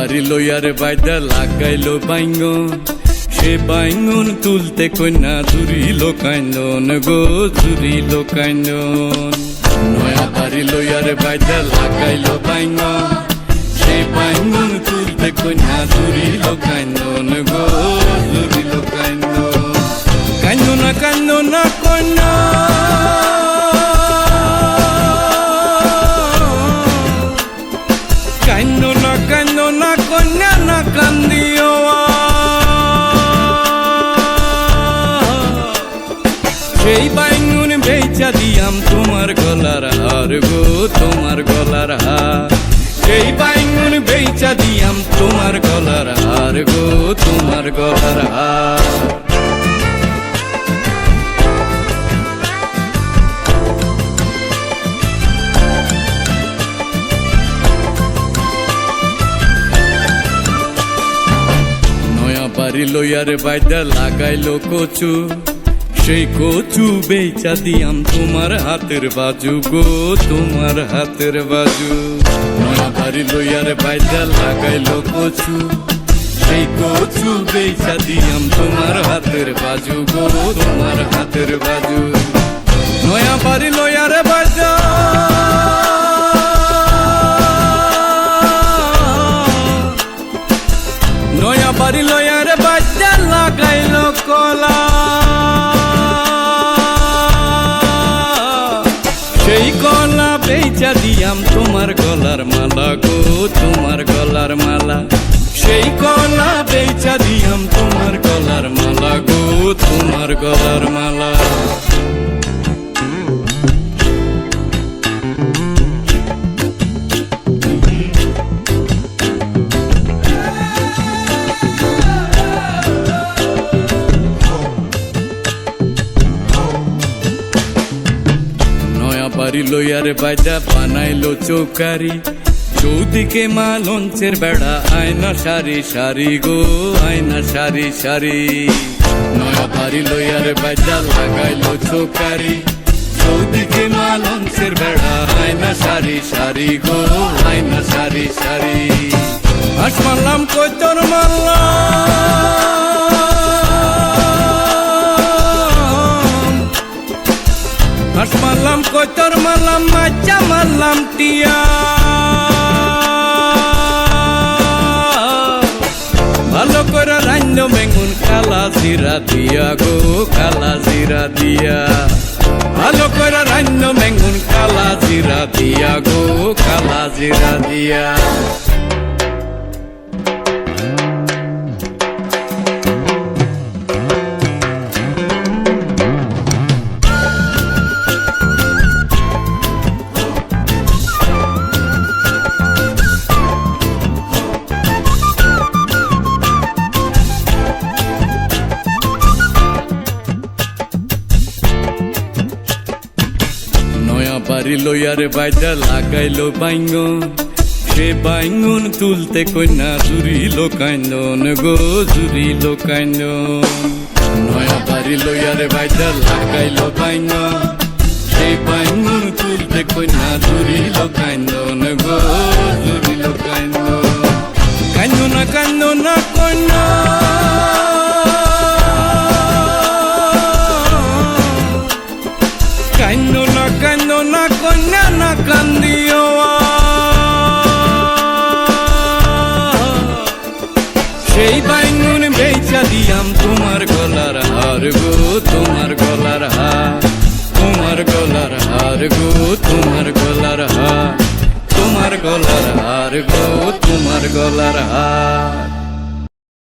বাড়ি লইয়ারে বাইদা লাগাইলো বাইঙ্গন, সে বাইঙ্গন তুলতে কন্যা জুড়িল কান্দন গো, জুড়িল কান্দন। নয়া বাড়ি লইয়ারে বাইদা লাগাইলো বাইঙ্গন, সে বাইঙ্গন তুলতে কন্যা জুড়িল কান্দন গো, জুড়িল কান্দন। কান্দনা কান্দনা কন্যা কান্দনা কান্দনা কন্যা না কান্দিও, সেই বাইঙ্গুন বেচা দিয়াম তোমার গলার হার গো, তোমার গলার হার। সেই বাইঙ্গুন বেচা দিয়াম তোমার গলার হার গো, তোমার গলার হার। বাড়ি লইয়ারে বাইদা লাগাইলো কচু, সেই কচু বেচা দিয়াম তোমার হাতের বাজু গো, তোমার হাতের বাজু। নয়া বাড়ি লইয়ারে বাইদা লাগাইলো কচু, সেই কচু বেচা দিয়াম তোমার হাতের বাজু গো, তোমার হাতের বাজু। নয়া বাড়ি লইয়ারে বাইদা নয়া বাড়ি লইয়ারে বাইদা লাগাইলো কলা, সেই কলা বেচা দিয়াম তোমার গলার মালা গো, তোমার গলার মালা। সেই কলা বেচা দিয়াম তোমার গলার মালা গো, তোমার গলার মালা। বাড়ি লইয়ারে বাইদা বানাইলো চৌকারি, চৌদিকে মা লঞ্চের বেড়া, আয়না সারি সারি গো, আয়না সারি সারি। নয়া বাড়ি লইয়ারে বাইদা লাগাইলো চৌকারি, চৌদিকে মা লঞ্চের বেড়া, আয়না সারি সারি গো, আয়না সারি সারি। হাস মারলাম কই তোর হাস মারলাম কই তোর মারলাম, মাচা মারলাম টিয়া। ভালো করে রান্না বেগুন কালা জিরা দিয়া গো, কালা জিরা দিয়া। ভালো করে রান্না বেগুন কালা জিরা দিয়া গো, কালা জিরা দিয়া। বাড়ি লইয়ারে বাইদা লাগাইলো বাইঙ্গন, সে বাইঙ্গন তুলতে কন্যা জুড়িল কান্দন গো, জুড়িল কান্দন। নয়া বাড়ি লইয়ারে বাইদা লাগাইলো বাইঙ্গন, সেই বাইঙ্গন তুলতে কন্যা জুড়িল কান্দন গো, জুড়িল কান্দন। কান্দনা কান্দনা কন্যা কান্দনা কান্দনা কন্যা না কান্দিও, সেই বাইঙ্গুন বেচা দিয়াম তোমার গলার হার গো, তোমার গলার হার। তোমার গলার হার গো, তোমার গলার হার। তোমার গলার হার গো, তোমার গলার হার।